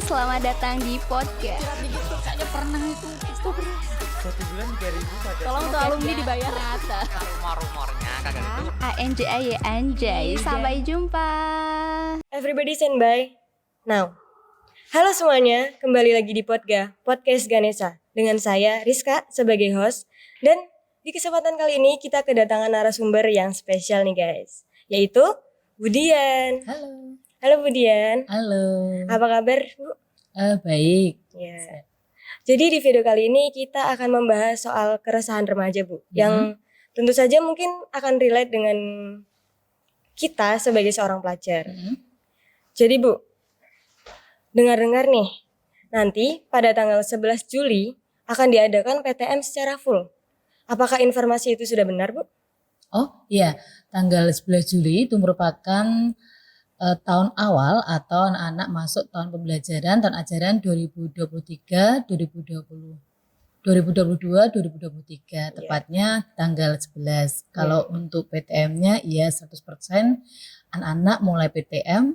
selamat datang di podcast. Cirat dikit tuh kayaknya pernah itu. Satu bulan 3.000 saja. Tolong tuh alumni dibayar. Rata. Rumor-rumornya kagak gitu. ANJAY anjay. Sampai jumpa. Everybody stand by now. Halo semuanya, kembali lagi di Podcast Ganesha dengan saya Rizka sebagai host, dan di kesempatan kali ini kita kedatangan narasumber yang spesial nih guys, yaitu Budian. Halo. Halo Budian. Halo. Apa kabar Bu? Baik. Ya. Jadi di video kali ini kita akan membahas soal keresahan remaja Bu, yang tentu saja mungkin akan relate dengan kita sebagai seorang pelajar. Jadi Bu, dengar-dengar nih, nanti pada tanggal 11 Juli akan diadakan PTM secara full. Apakah informasi itu sudah benar Bu? Oh iya, tanggal 11 Juli itu merupakan tahun awal atau anak-anak masuk tahun pembelajaran tahun ajaran 2022-2023, tepatnya tanggal 11. Kalau untuk PTM-nya ya 100% anak-anak mulai PTM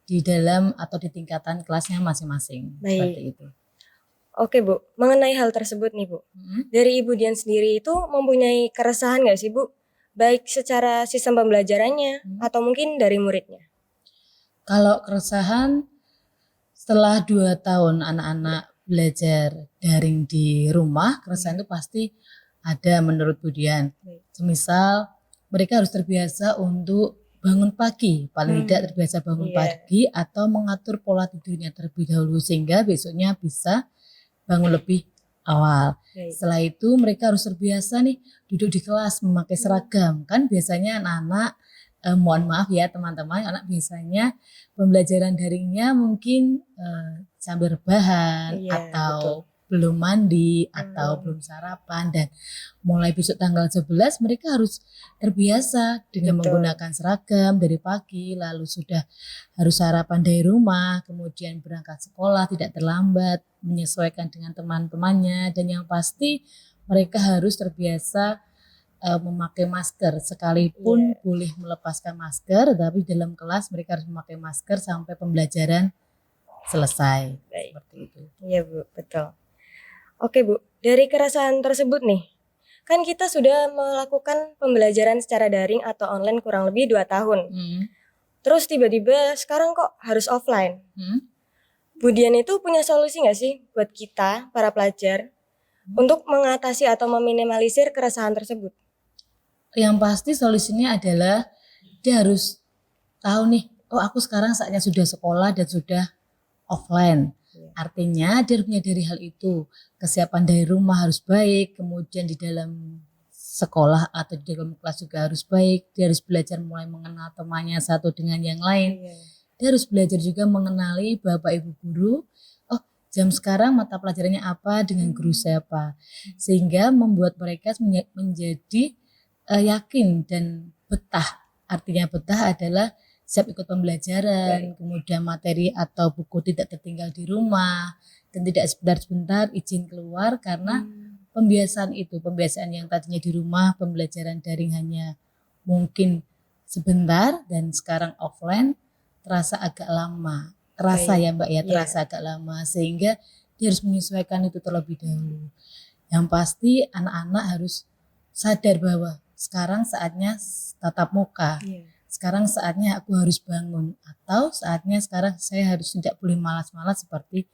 di dalam atau di tingkatan kelasnya masing-masing. Baik. Seperti itu. Oke Bu, mengenai hal tersebut nih Bu, dari Ibu Dian sendiri itu mempunyai keresahan gak sih Bu? Baik secara sistem pembelajarannya atau mungkin dari muridnya? Kalau keresahan setelah 2 tahun anak-anak belajar daring di rumah, keresahan itu pasti ada menurut Budian. Semisal mereka harus terbiasa untuk bangun pagi, paling tidak terbiasa bangun pagi atau mengatur pola tidurnya terlebih dahulu sehingga besoknya bisa bangun lebih awal. Setelah itu mereka harus terbiasa nih duduk di kelas memakai seragam. Kan biasanya anak-anak mohon maaf ya teman-teman, anak biasanya pembelajaran daringnya mungkin sambil rebahan atau belum mandi atau belum sarapan, dan mulai besok tanggal 11 mereka harus terbiasa dengan menggunakan seragam dari pagi, lalu sudah harus sarapan dari rumah, kemudian berangkat sekolah tidak terlambat, menyesuaikan dengan teman-temannya, dan yang pasti mereka harus terbiasa memakai masker, sekalipun boleh melepaskan masker, tapi dalam kelas mereka harus memakai masker sampai pembelajaran selesai. Seperti itu. Iya Bu, betul. Oke Bu, dari keresahan tersebut nih, kan kita sudah melakukan pembelajaran secara daring atau online kurang lebih 2 tahun. Terus tiba-tiba sekarang kok harus offline. Budian itu punya solusi gak sih buat kita, para pelajar, untuk mengatasi atau meminimalisir keresahan tersebut? Yang pasti solusinya adalah dia harus tahu nih, oh aku sekarang saatnya sudah sekolah dan sudah offline. Artinya dia harus menyadari hal itu. Kesiapan dari rumah harus baik, kemudian di dalam sekolah atau di dalam kelas juga harus baik. Dia harus belajar mulai mengenal temannya satu dengan yang lain. Dia harus belajar juga mengenali bapak ibu guru. Oh, jam sekarang mata pelajarannya apa dengan guru siapa. Sehingga membuat mereka menjadi yakin dan betah. Artinya betah adalah siap ikut pembelajaran, kemudian materi atau buku tidak tertinggal di rumah, dan tidak sebentar-sebentar izin keluar karena pembiasaan itu. Pembiasaan yang tadinya di rumah, pembelajaran daring hanya mungkin sebentar, dan sekarang offline terasa agak lama. Terasa ya Mbak ya, terasa agak lama, sehingga dia harus menyesuaikan itu terlebih dahulu. Yang pasti anak-anak harus sadar bahwa sekarang saatnya tatap muka. Sekarang saatnya aku harus bangun, atau saatnya sekarang saya harus tidak boleh malas-malas seperti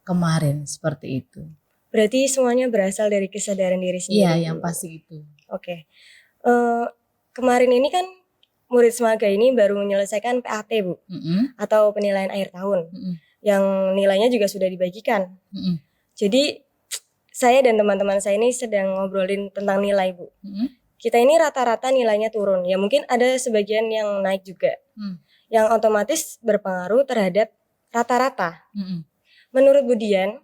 kemarin, seperti itu. Berarti semuanya berasal dari kesadaran diri sendiri. Iya, yang pasti itu. Oke. Kemarin ini kan murid Semaga ini baru menyelesaikan PAT Bu, atau penilaian akhir tahun, yang nilainya juga sudah dibagikan. Jadi saya dan teman-teman saya ini sedang ngobrolin tentang nilai Bu. Kita ini rata-rata nilainya turun, ya mungkin ada sebagian yang naik juga, yang otomatis berpengaruh terhadap rata-rata. Menurut Budian,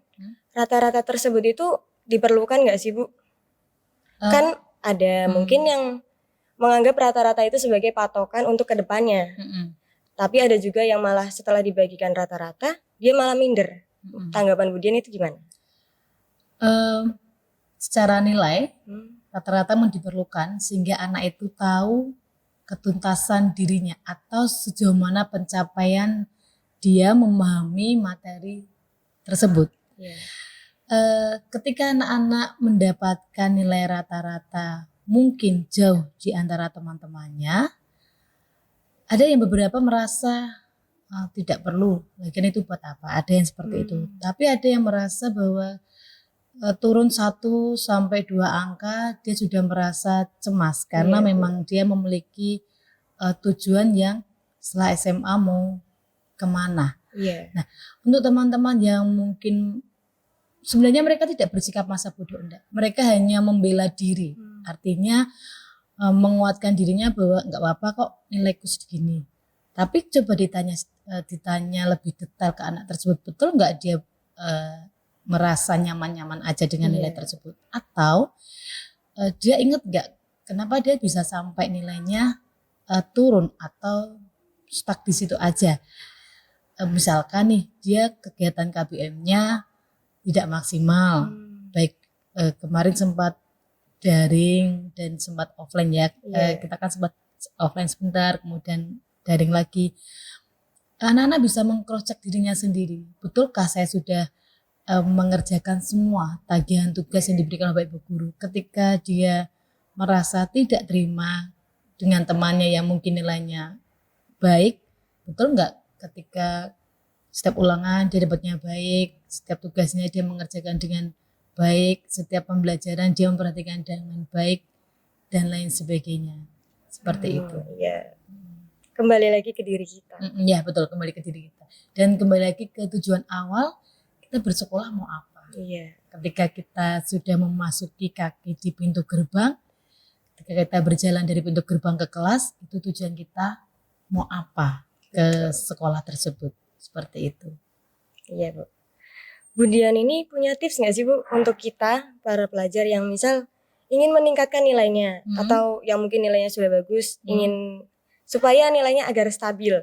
rata-rata tersebut itu diperlukan nggak sih Bu? Kan ada mungkin yang menganggap rata-rata itu sebagai patokan untuk kedepannya, tapi ada juga yang malah setelah dibagikan rata-rata, dia malah minder. Tanggapan Budian itu gimana? Secara nilai, rata-rata diperlukan sehingga anak itu tahu ketuntasan dirinya atau sejauh mana pencapaian dia memahami materi tersebut. Iya. Ketika anak-anak mendapatkan nilai rata-rata mungkin jauh di antara teman-temannya, ada yang beberapa merasa tidak perlu, lagian itu buat apa? Ada yang seperti itu. Tapi ada yang merasa bahwa turun 1 sampai 2 angka dia sudah merasa cemas karena memang dia memiliki tujuan yang setelah SMA mau kemana. Iya. Nah, untuk teman-teman yang mungkin sebenarnya mereka tidak bersikap masa bodoh, enggak. Mereka hanya membela diri. Artinya menguatkan dirinya bahwa enggak apa-apa kok nilaiku segini. Tapi coba ditanya lebih detail ke anak tersebut, betul enggak dia merasa nyaman-nyaman aja dengan nilai tersebut? Atau dia ingat enggak kenapa dia bisa sampai nilainya turun atau stuck di situ aja? Misalkan nih dia kegiatan KBM-nya tidak maksimal, baik kemarin sempat daring dan sempat offline ya. Kita kan sempat offline sebentar, kemudian daring lagi. Anak-anak bisa meng-cross check dirinya sendiri. Betulkah saya sudah mengerjakan semua tagihan tugas yang diberikan oleh Ibu Guru? Ketika dia merasa tidak terima dengan temannya yang mungkin nilainya baik, betul nggak ketika setiap ulangan dia dapatnya baik, setiap tugasnya dia mengerjakan dengan baik, setiap pembelajaran dia memperhatikan dengan baik, dan lain sebagainya. Seperti itu. Iya. Kembali lagi ke diri kita. Ya betul, kembali ke diri kita. Dan kembali lagi ke tujuan awal, kita bersekolah mau apa. Iya. Ketika kita sudah memasuki kaki di pintu gerbang, ketika kita berjalan dari pintu gerbang ke kelas, itu tujuan kita mau apa ke sekolah tersebut. Seperti itu. Iya, Bu. Bu Dian ini punya tips nggak sih, Bu, untuk kita para pelajar yang misal ingin meningkatkan nilainya atau yang mungkin nilainya sudah bagus, ingin supaya nilainya agar stabil.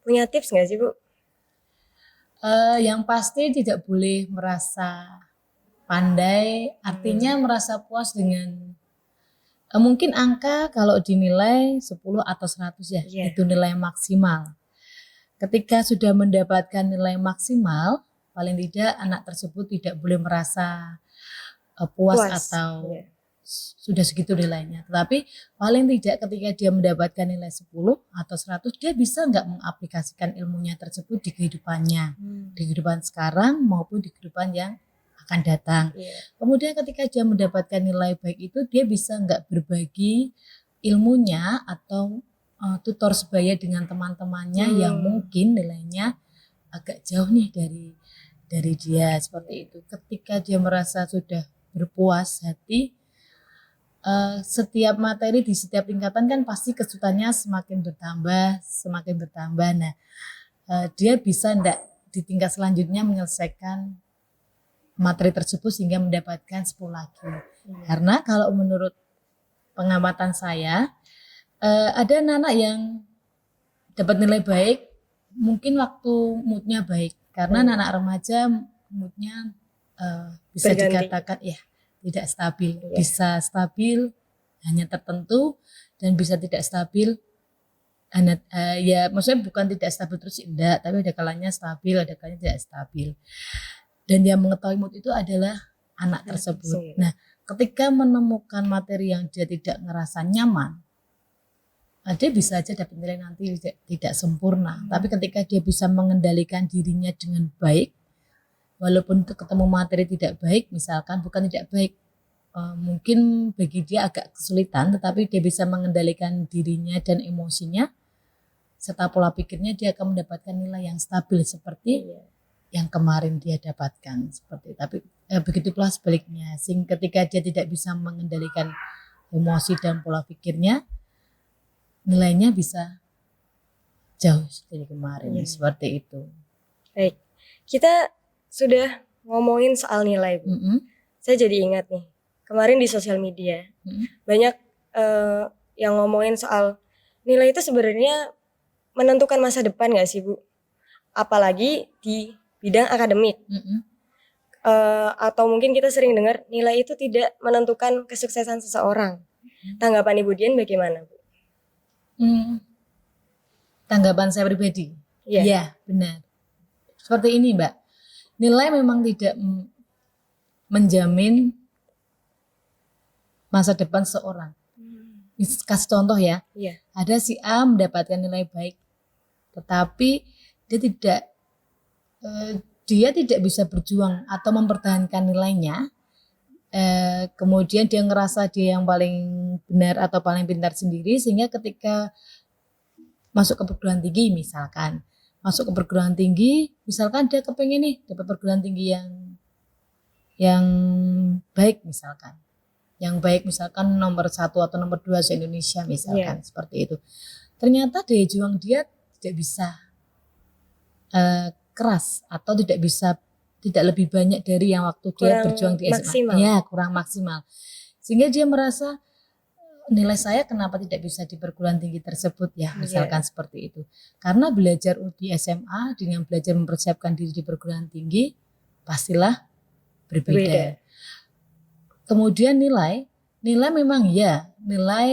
Punya tips nggak sih, Bu? Yang pasti tidak boleh merasa pandai, artinya merasa puas dengan mungkin angka kalau dinilai 10 atau 100 ya, itu nilai maksimal. Ketika sudah mendapatkan nilai maksimal, paling tidak anak tersebut tidak boleh merasa puas atau sudah segitu nilainya. Tetapi paling tidak ketika dia mendapatkan nilai 10 atau 100, dia bisa nggak mengaplikasikan ilmunya tersebut di kehidupannya. Di kehidupan sekarang maupun di kehidupan yang akan datang. Kemudian ketika dia mendapatkan nilai baik itu, dia bisa nggak berbagi ilmunya atau tutor sebaya dengan teman-temannya yang mungkin nilainya agak jauh nih dari dia, seperti itu. Ketika dia merasa sudah berpuas hati, setiap materi di setiap tingkatan kan pasti kesulitannya semakin bertambah. Nah, dia bisa enggak di tingkat selanjutnya menyelesaikan materi tersebut sehingga mendapatkan 10 lagi. Karena kalau menurut pengamatan saya, ada anak-anak yang dapat nilai baik mungkin waktu moodnya baik, karena anak-anak remaja moodnya bisa dikatakan ya tidak stabil, bisa stabil hanya tertentu dan bisa tidak stabil ya maksudnya bukan tidak stabil terus enggak, tapi ada kalanya stabil, ada kalanya tidak stabil. Dan yang mengetahui mood itu adalah anak tersebut. Nah, ketika menemukan materi yang dia tidak ngerasa nyaman, dia bisa aja dapat nilai nanti tidak sempurna. Tapi ketika dia bisa mengendalikan dirinya dengan baik, walaupun ketemu materi tidak baik, misalkan bukan tidak baik, mungkin bagi dia agak kesulitan, tetapi dia bisa mengendalikan dirinya dan emosinya, serta pola pikirnya, dia akan mendapatkan nilai yang stabil seperti yang kemarin dia dapatkan. Seperti tapi begitu pula sebaliknya, sehingga ketika dia tidak bisa mengendalikan emosi dan pola pikirnya, nilainya bisa jauh dari kemarin. Seperti itu. Baik, kita sudah ngomongin soal nilai, Bu. Saya jadi ingat nih, kemarin di sosial media banyak yang ngomongin soal nilai itu sebenarnya menentukan masa depan nggak sih, Bu? Apalagi di bidang akademik. Atau mungkin kita sering dengar nilai itu tidak menentukan kesuksesan seseorang. Tanggapan Ibu Dian bagaimana, Bu? Tanggapan saya pribadi, ya benar. Seperti ini, Mbak. nilai memang tidak menjamin masa depan seorang. Kasih contoh ya, Iya. ada si A mendapatkan nilai baik, tetapi dia tidak bisa berjuang atau mempertahankan nilainya. Kemudian dia ngerasa dia yang paling benar atau paling pintar sendiri, sehingga ketika masuk ke perguruan tinggi misalkan, dia kepengen nih dapat perguruan tinggi yang baik misalkan. Yang baik misalkan nomor 1 atau nomor 2 se-Indonesia misalkan, seperti itu. Ternyata daya juang dia tidak bisa keras atau tidak lebih banyak dari yang waktu dia berjuang di SMA. Ya, kurang maksimal. Sehingga dia merasa nilai saya kenapa tidak bisa di perguruan tinggi tersebut ya, misalkan seperti itu. Karena belajar di SMA dengan belajar mempersiapkan diri di perguruan tinggi pastilah berbeda. Kemudian nilai memang nilai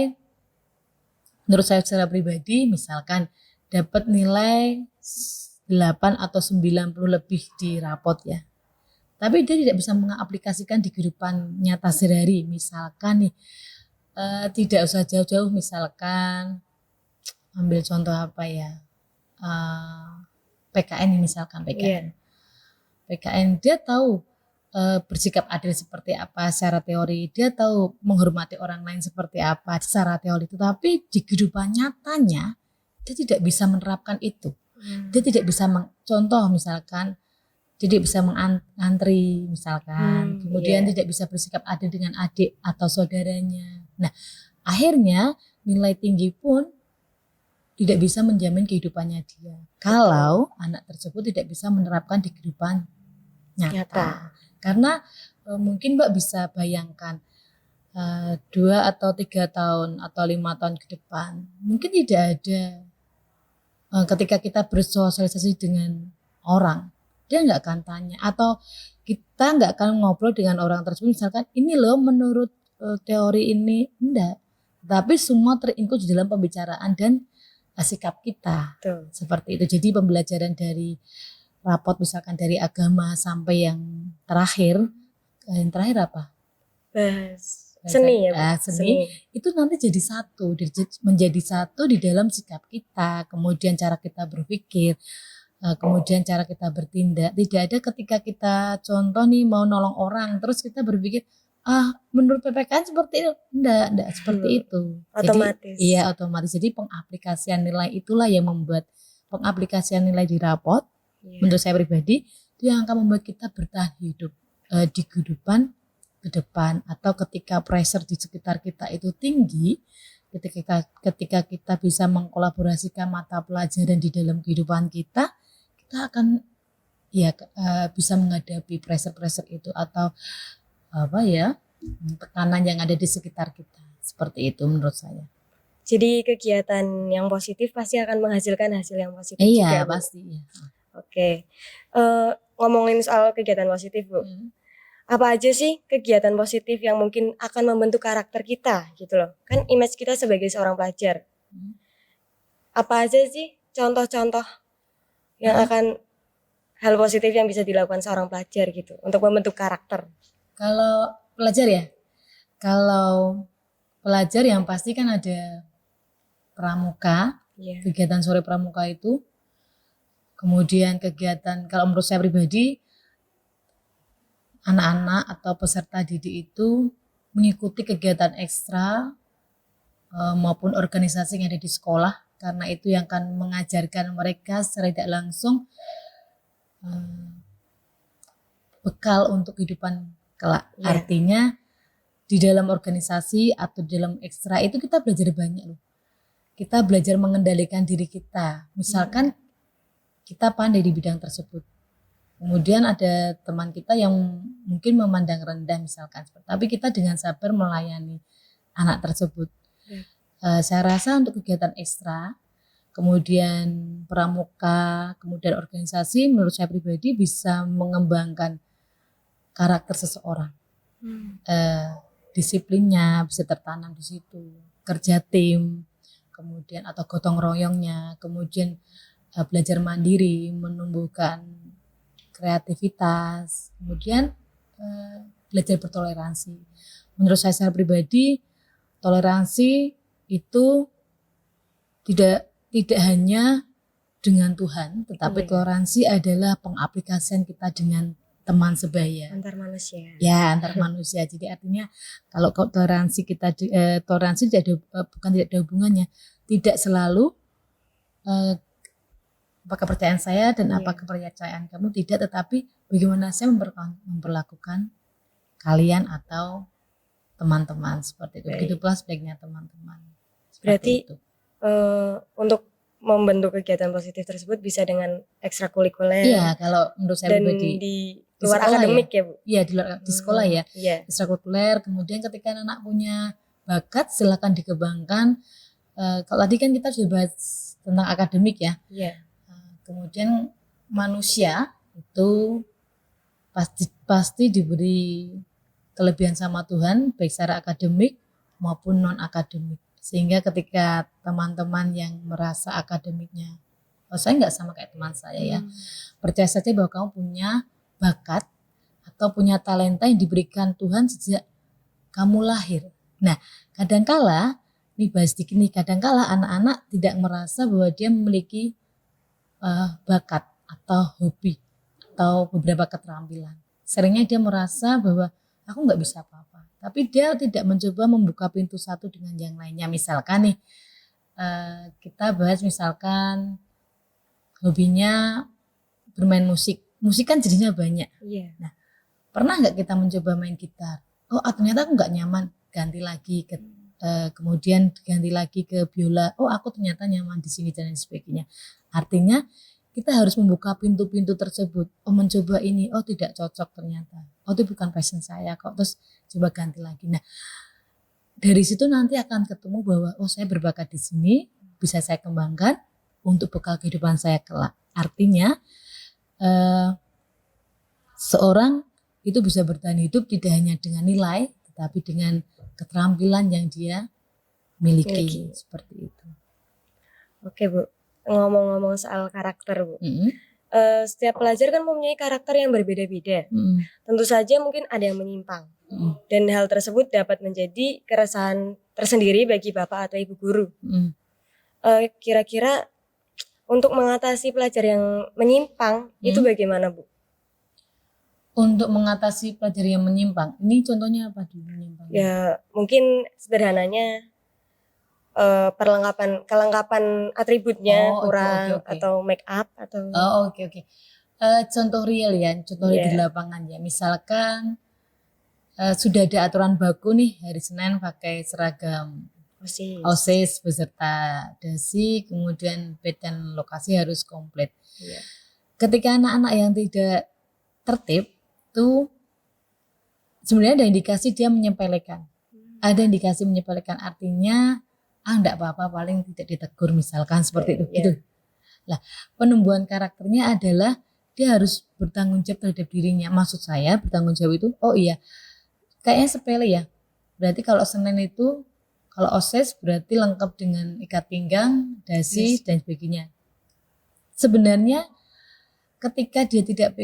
menurut saya secara pribadi misalkan dapat nilai 8 atau 90 lebih di rapot ya. Tapi dia tidak bisa mengaplikasikan di kehidupan nyata sehari-hari. Misalkan nih, tidak usah jauh-jauh, misalkan ambil contoh apa ya, PKN misalkan PKN dia tahu bersikap adil seperti apa secara teori, dia tahu menghormati orang lain seperti apa secara teori, tetapi di kehidupan nyatanya dia tidak bisa menerapkan itu. Dia tidak bisa contoh misalkan tidak bisa mengantri misalkan, kemudian tidak bisa bersikap adil dengan adik atau saudaranya. Nah, akhirnya nilai tinggi pun tidak bisa menjamin kehidupannya dia kalau anak tersebut tidak bisa menerapkan di kehidupan nyata. Karena mungkin Mbak bisa bayangkan 2 atau 3 tahun atau 5 tahun ke depan mungkin tidak ada ketika kita bersosialisasi dengan orang, dia nggak akan tanya atau kita nggak akan ngobrol dengan orang tersebut misalkan ini loh menurut teori ini, enggak, tapi semua terinklusi di dalam pembicaraan dan sikap kita. Seperti itu. Jadi pembelajaran dari rapot misalkan dari agama sampai yang terakhir apa? Seni ya, seni itu nanti menjadi satu di dalam sikap kita, kemudian cara kita berpikir, kemudian cara kita bertindak. Tidak ada ketika kita contoh nih mau nolong orang terus kita berpikir menurut PPKN seperti itu, enggak seperti itu. Otomatis. Jadi, iya otomatis. Jadi pengaplikasian nilai itulah yang membuat pengaplikasian nilai di rapot menurut saya pribadi itu yang akan membuat kita bertahan hidup di kehidupan ke depan, atau ketika pressure di sekitar kita itu tinggi, ketika kita bisa mengkolaborasikan mata pelajaran di dalam kehidupan kita akan bisa menghadapi pressure itu atau tekanan yang ada di sekitar kita. Seperti itu menurut saya. Jadi kegiatan yang positif pasti akan menghasilkan hasil yang positif juga. Iya, Bu? Pasti. Ya. Oke. Ngomongin soal kegiatan positif, Bu. Apa aja sih kegiatan positif yang mungkin akan membentuk karakter kita gitu loh. Kan image kita sebagai seorang pelajar. Apa aja sih contoh-contoh yang akan hal positif yang bisa dilakukan seorang pelajar gitu untuk membentuk karakter? Kalau pelajar ya? Kalau pelajar yang pasti kan ada pramuka, kegiatan sore pramuka itu. Kemudian kegiatan, kalau menurut saya pribadi, anak-anak atau peserta didik itu mengikuti kegiatan ekstra maupun organisasi yang ada di sekolah, karena itu yang akan mengajarkan mereka secara tidak langsung bekal untuk kehidupan kelak. Artinya di dalam organisasi atau di dalam ekstra itu kita belajar banyak loh. Kita belajar mengendalikan diri kita. Misalkan kita pandai di bidang tersebut. Kemudian ada teman kita yang mungkin memandang rendah misalkan, tapi kita dengan sabar melayani anak tersebut. Saya rasa untuk kegiatan ekstra, kemudian pramuka, kemudian organisasi, menurut saya pribadi bisa mengembangkan karakter seseorang. Disiplinnya bisa tertanam di situ, kerja tim, kemudian atau gotong royongnya, kemudian belajar mandiri, menumbuhkan kreativitas, kemudian belajar bertoleransi. Menurut saya secara pribadi, toleransi itu tidak hanya dengan Tuhan, tetapi toleransi adalah pengaplikasian kita dengan teman sebaya. Antar manusia. Ya, antar manusia. Jadi artinya kalau toleransi kita toleransi bukan tidak ada hubungannya, tidak selalu apa kepercayaan saya dan apa kepercayaan kamu tidak, tetapi bagaimana saya memperlakukan kalian atau teman-teman seperti itu. Begitu pula sebaliknya teman-teman. Berarti untuk membentuk kegiatan positif tersebut bisa dengan ekstrakurikuler. Iya, kalau menurut saya dan pribadi di luar akademik ya Bu? Iya, di sekolah ya. Iya. Ekstrakurikuler, kemudian ketika anak punya bakat silakan dikembangkan. Kalau tadi kan kita sudah bahas tentang akademik ya. Iya. Kemudian manusia itu pasti diberi kelebihan sama Tuhan baik secara akademik maupun non akademik, sehingga ketika teman-teman yang merasa akademiknya saya nggak sama kayak teman saya ya, percaya saja bahwa kamu punya bakat atau punya talenta yang diberikan Tuhan sejak kamu lahir. Nah, kadangkala kadangkala anak-anak tidak merasa bahwa dia memiliki bakat atau hobi atau beberapa keterampilan. Seringnya dia merasa bahwa aku nggak bisa apa-apa, tapi dia tidak mencoba membuka pintu satu dengan yang lainnya. Misalkan nih kita bahas misalkan hobinya bermain musik kan jadinya banyak. Iya. Nah, pernah nggak kita mencoba main gitar? Oh, ternyata aku nggak nyaman, ganti lagi ke kemudian ganti lagi ke biola. Oh, aku ternyata nyaman di sini dan lain sebagainya. Artinya kita harus membuka pintu-pintu tersebut. Oh, mencoba ini, oh tidak cocok ternyata. Oh, itu bukan passion saya kok. Terus coba ganti lagi. Nah, dari situ nanti akan ketemu bahwa oh, saya berbakat di sini, bisa saya kembangkan untuk bekal kehidupan saya kelak. Artinya seorang itu bisa bertahan hidup tidak hanya dengan nilai, tetapi dengan keterampilan yang dia miliki. Seperti itu. Oke Bu, ngomong-ngomong soal karakter Bu, setiap pelajar kan mempunyai karakter yang berbeda-beda. Tentu saja mungkin ada yang menyimpang, dan hal tersebut dapat menjadi keresahan tersendiri bagi Bapak atau Ibu guru. Kira-kira untuk mengatasi pelajar yang menyimpang itu bagaimana Bu? Untuk mengatasi pelajar yang menyimpang, ini contohnya apa dulu menyimpang? Ya mungkin sederhananya kelengkapan atributnya kurang, okay. atau make up atau. Oke. Contoh real ya, contoh di lapangan ya. Misalkan sudah ada aturan baku nih, hari Senin pakai seragam OSIS beserta dasi, kemudian bed dan lokasi harus komplit. Iya. Ketika anak-anak yang tidak tertib itu sebenarnya ada indikasi dia menyepelekan. Ada indikasi menyepelekan, artinya enggak apa-apa, paling tidak ditegur misalkan seperti itu gitu. Lah, penumbuhan karakternya adalah dia harus bertanggung jawab terhadap dirinya. Maksud saya bertanggung jawab itu, oh iya, kayaknya sepele ya. Berarti kalau Senin itu, kalau OSIS berarti lengkap dengan ikat pinggang, dasi dan sebagainya. Sebenarnya ketika dia tidak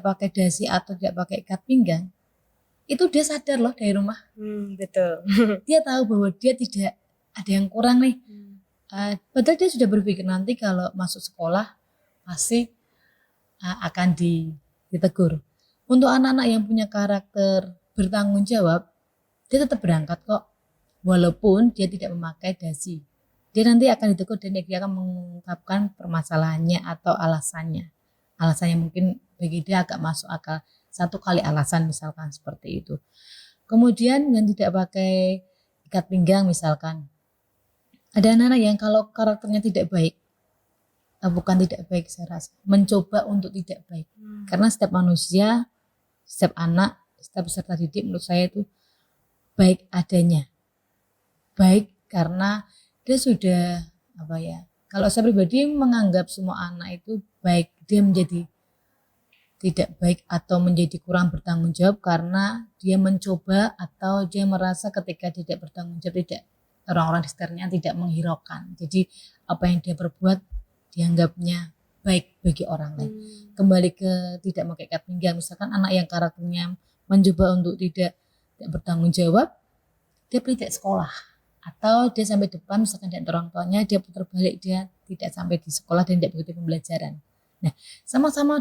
pakai dasi atau tidak pakai ikat pinggang, itu dia sadar loh dari rumah. Betul. Dia tahu bahwa dia tidak ada yang kurang nih. Padahal dia sudah berpikir nanti kalau masuk sekolah pasti akan ditegur. Untuk anak-anak yang punya karakter bertanggung jawab, dia tetap berangkat kok, walaupun dia tidak memakai dasi. Dia nanti akan ditegur dan dia akan mengungkapkan permasalahannya atau alasannya. Alasannya mungkin bagi dia agak masuk akal, satu kali alasan misalkan seperti itu. Kemudian yang tidak pakai ikat pinggang misalkan, ada anak-anak yang kalau karakternya tidak baik, bukan tidak baik saya rasa, mencoba untuk tidak baik. Karena setiap manusia, setiap anak, setiap peserta didik menurut saya itu baik adanya. Baik karena dia sudah kalau saya pribadi menganggap semua anak itu baik, dia menjadi tidak baik atau menjadi kurang bertanggung jawab karena dia mencoba atau dia merasa ketika tidak bertanggung jawab orang-orang di sekitarnya tidak menghiraukan. Jadi apa yang dia perbuat dianggapnya baik bagi orang lain. Kembali ke tidak mengikat pinggang, misalkan anak yang karakternya mencoba untuk tidak bertanggung jawab, dia tidak sekolah, atau dia sampai depan misalkan dari orang tuanya, dia putar balik, dia tidak sampai di sekolah dan tidak mengikuti pembelajaran. Nah, sama-sama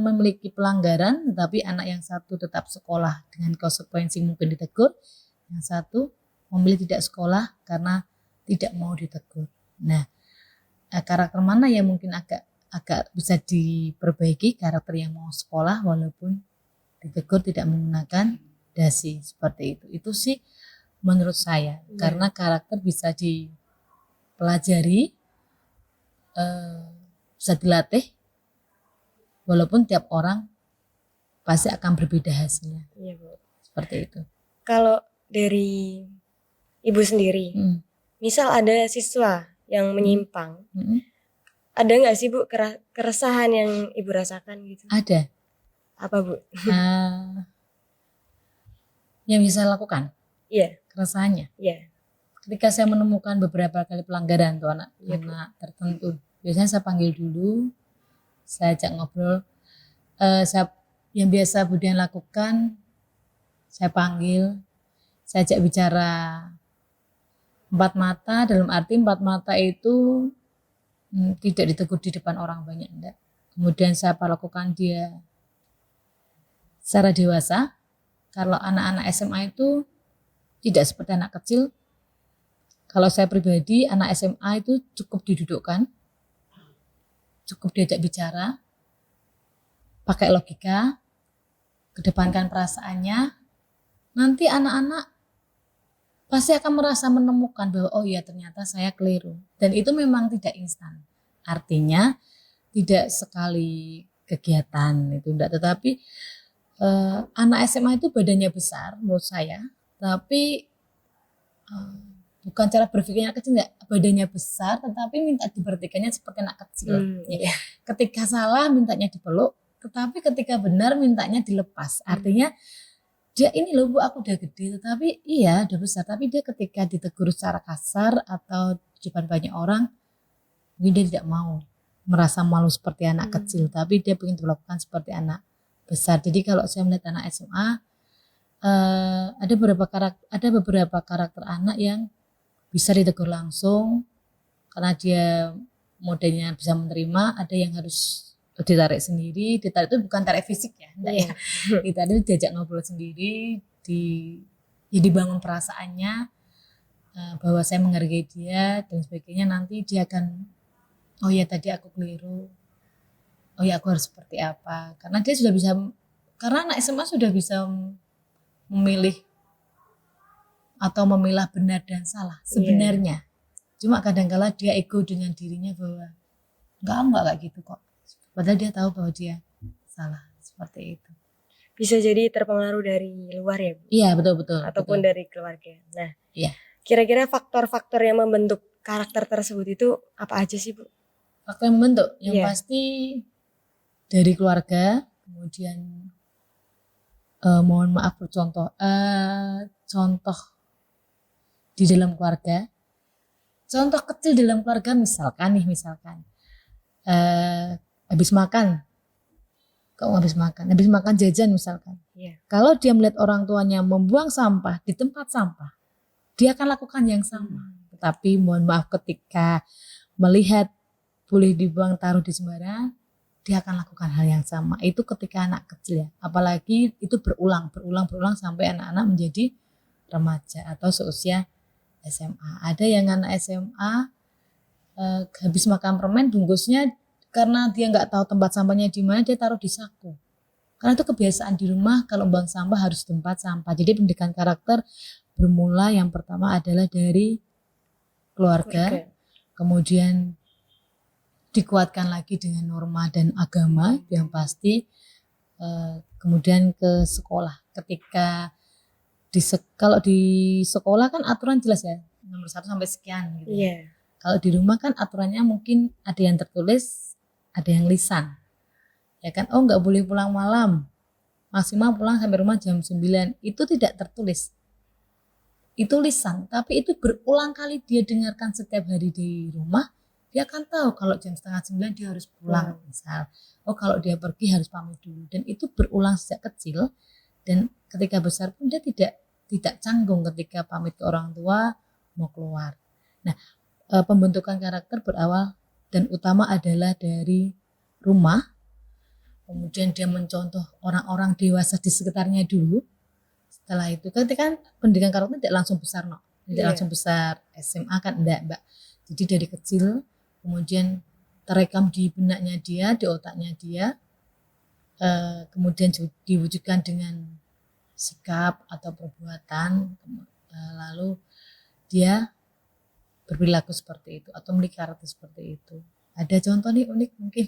memiliki pelanggaran, tetapi anak yang satu tetap sekolah dengan konsekuensi mungkin ditegur, yang satu memilih tidak sekolah karena tidak mau ditegur. Nah, karakter mana yang mungkin agak bisa diperbaiki? Karakter yang mau sekolah walaupun ditegur tidak menggunakan dasi, seperti itu. Itu sih menurut saya, karena karakter bisa dipelajari, bisa dilatih, walaupun tiap orang pasti akan berbeda hasilnya. Iya, Bu. Seperti itu. Kalau dari Ibu sendiri, misal ada siswa yang menyimpang, ada nggak sih Bu keresahan yang Ibu rasakan gitu? Ada. Apa Bu? Yang bisa lakukan? Iya. Keresahannya? Iya. Ketika saya menemukan beberapa kali pelanggaran tuh anak tertentu, biasanya saya panggil dulu, saya ajak ngobrol. Yang biasa Budian lakukan, saya panggil, saya ajak bicara 4 mata, dalam arti 4 mata itu tidak ditegur di depan orang banyak, enggak. Kemudian saya lakukan dia secara dewasa. Kalau anak-anak SMA itu tidak seperti anak kecil. Kalau saya pribadi, anak SMA itu cukup didudukkan, cukup diajak bicara, pakai logika, kedepankan perasaannya. Nanti anak-anak pasti akan merasa menemukan bahwa oh iya ternyata saya keliru. Dan itu memang tidak instan. Artinya tidak sekali kegiatan itu enggak, tetapi anak SMA itu badannya besar menurut saya, tapi bukan cara berpikirnya kecil, enggak, badannya besar tetapi minta diperhatikannya seperti anak kecil. Iya. Ketika salah mintanya dipeluk, tetapi ketika benar mintanya dilepas. Artinya dia ini loh Bu, aku udah gede, tetapi iya udah besar, tapi dia ketika ditegur secara kasar atau di depan banyak orang, mungkin dia tidak mau merasa malu seperti anak kecil, tapi dia ingin dilakukan seperti anak besar. Jadi kalau saya melihat anak SMA, ada beberapa karakter anak yang bisa ditegur langsung karena dia modelnya bisa menerima. Ada yang harus ditarik sendiri. Ditarik itu bukan tarik fisik ya, enggak ya. Ditarik diajak ngobrol sendiri, dibangun perasaannya bahwa saya menghargai dia dan sebagainya. Nanti dia akan, oh ya tadi aku keliru, oh ya aku harus seperti apa. Karena dia sudah bisa, karena anak SMA sudah bisa memilih atau memilah benar dan salah sebenarnya. Cuma kadang-kala dia ego dengan dirinya bahwa enggak kayak gitu kok. Padahal dia tahu bahwa dia salah, seperti itu. Bisa jadi terpengaruh dari luar ya Bu? Iya betul. Ataupun dari keluarga. Nah, iya. Kira-kira faktor-faktor yang membentuk karakter tersebut itu apa aja sih Bu? Faktor yang membentuk, yang pasti dari keluarga, kemudian mohon maaf contoh di dalam keluarga, contoh kecil dalam keluarga misalkan habis makan jajan misalkan. Kalau dia melihat orang tuanya membuang sampah di tempat sampah, dia akan lakukan yang sama. Tetapi mohon maaf ketika melihat boleh dibuang taruh di sembarangan, dia akan lakukan hal yang sama. Itu ketika anak kecil ya. Apalagi itu berulang sampai anak-anak menjadi remaja atau seusia SMA. Ada yang anak SMA habis makan permen bungkusnya, karena dia nggak tahu tempat sampahnya di mana, dia taruh di saku. Karena itu kebiasaan di rumah, kalau buang sampah harus tempat sampah. Jadi pendidikan karakter bermula yang pertama adalah dari keluarga. Kemudian dikuatkan lagi dengan norma dan agama yang pasti. Kemudian ke sekolah. Ketika kalau di sekolah kan aturan jelas ya, nomor 1 sampai sekian gitu. Kalau di rumah kan aturannya mungkin ada yang tertulis, ada yang lisan. Ya kan, oh nggak boleh pulang malam, maksimal pulang sampai rumah jam 9. Itu tidak tertulis, itu lisan, tapi itu berulang kali dia dengarkan setiap hari di rumah. dia akan tahu kalau jam 8:30 dia harus pulang misal. Oh kalau dia pergi harus pamit dulu, dan itu berulang sejak kecil, dan ketika besar pun dia tidak canggung ketika pamit ke orang tua mau keluar. Nah, pembentukan karakter berawal dan utama adalah dari rumah, kemudian dia mencontoh orang-orang dewasa di sekitarnya dulu. Setelah itu ketika pendidikan karakter tidak langsung besar, tidak langsung besar SMA kan enggak, Mbak. Jadi dari kecil kemudian terekam di benaknya dia, di otaknya dia, kemudian diwujudkan dengan sikap atau perbuatan, lalu dia berperilaku seperti itu atau memiliki karakter seperti itu. Ada contoh nih unik mungkin.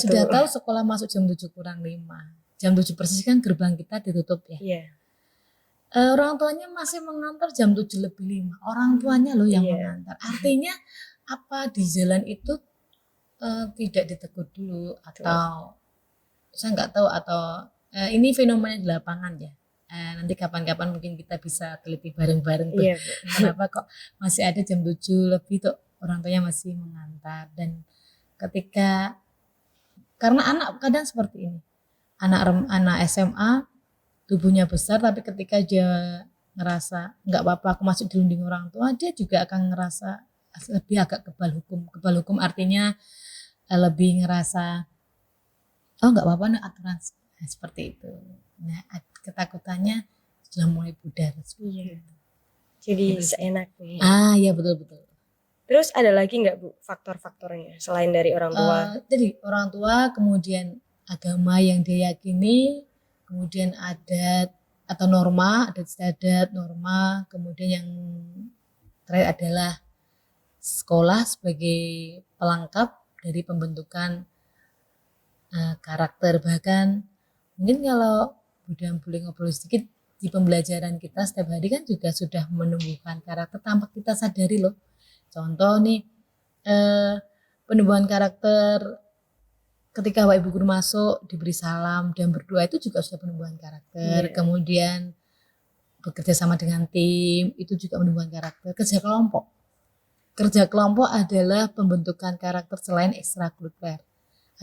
Sudah tahu sekolah masuk jam 7 kurang 5. Jam 7 persis kan gerbang kita ditutup ya. Iya. Orang tuanya masih mengantar jam 7:05. Orang tuanya loh yang mengantar. Artinya apa, di jalan itu tidak ditegur dulu atau saya nggak tahu, atau ini fenomena di lapangan ya. Nanti kapan-kapan mungkin kita bisa teliti bareng-bareng tuh. Iya, Kenapa kok masih ada jam 7 lebih tuh orang tuanya masih mengantar. Dan ketika, karena anak kadang seperti ini, anak SMA tubuhnya besar, tapi ketika dia ngerasa nggak apa-apa aku masuk dirunding orang tua, dia juga akan ngerasa lebih agak kebal hukum artinya lebih ngerasa oh nggak apa-apa nih aturan seperti itu. Nah ketakutannya sudah mulai pudar. Iya. Jadi seenaknya. Iya betul. Terus ada lagi nggak Bu faktor-faktornya selain dari orang tua? Jadi orang tua, kemudian agama yang dia yakini, kemudian adat atau norma, adat istiadat, norma, kemudian yang terakhir adalah sekolah sebagai pelengkap dari pembentukan karakter. Bahkan mungkin kalau boleh ngobrol sedikit, di pembelajaran kita setiap hari kan juga sudah menumbuhkan karakter tanpa kita sadari loh. Contoh nih, penumbuhan karakter ketika Bapak Ibu guru masuk diberi salam dan berdoa, itu juga sudah penumbuhan karakter. Kemudian bekerja sama dengan tim itu juga penumbuhan karakter. Kerja kelompok adalah pembentukan karakter selain ekstrakurikuler.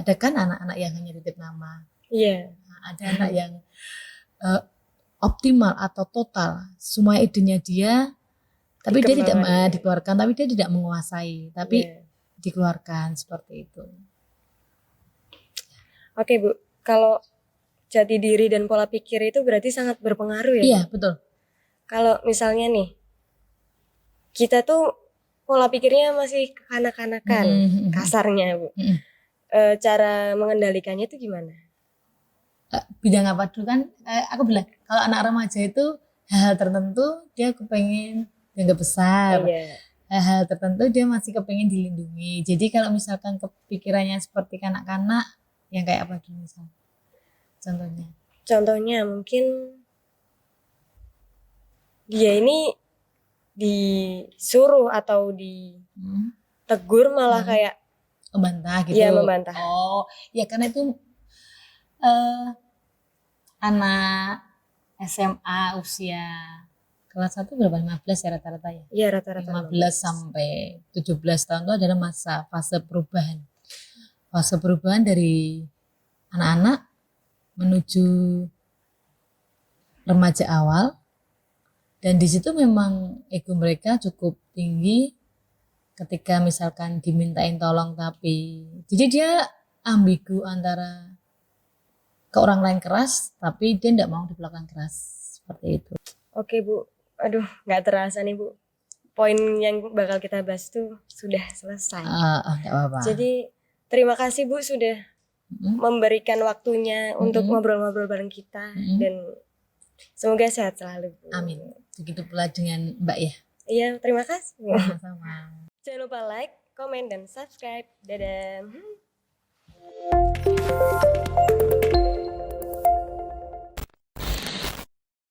Ada kan anak-anak yang hanya titip nama. Iya. Ada anak yang optimal atau total semua idenya dia, tapi dia tidak dikeluarkan, tapi dia tidak menguasai, tapi dikeluarkan seperti itu. Oke Bu, kalau jati diri dan pola pikir itu berarti sangat berpengaruh ya? Iya betul. Kalau misalnya nih, kita tuh pola pikirnya masih kekanak-kanakan, kasarnya Bu. Cara mengendalikannya itu gimana? Bidang apa dulu kan? Aku bilang kalau anak remaja itu hal-hal tertentu dia kepengen dianggap besar. Hal-hal tertentu dia masih kepengen dilindungi. Jadi kalau misalkan kepikirannya seperti kanak-kanak, yang kayak apa dulu misalnya? Contohnya mungkin dia ini disuruh atau ditegur malah kayak membantah gitu. Iya, membantah. Oh, ya karena itu anak SMA usia kelas 1 berapa? 15 ya rata-rata ya? Iya rata-rata 15 sampai 17 tahun itu adalah fase perubahan. Fase perubahan dari anak-anak menuju remaja awal, dan di situ memang ego mereka cukup tinggi ketika misalkan dimintain tolong, tapi jadi dia ambigu antara ke orang lain keras tapi dia tidak mau diperlakukan keras seperti itu. Oke Bu, aduh nggak terasa nih Bu, poin yang bakal kita bahas tuh sudah selesai. Nggak apa-apa. Jadi terima kasih Bu sudah memberikan waktunya untuk ngobrol-ngobrol bareng kita, dan semoga sehat selalu Bu. Amin. Begitu pula dengan Mbak ya. Iya, terima kasih. Sama-sama. Jangan lupa like, komen, dan subscribe. Dadah.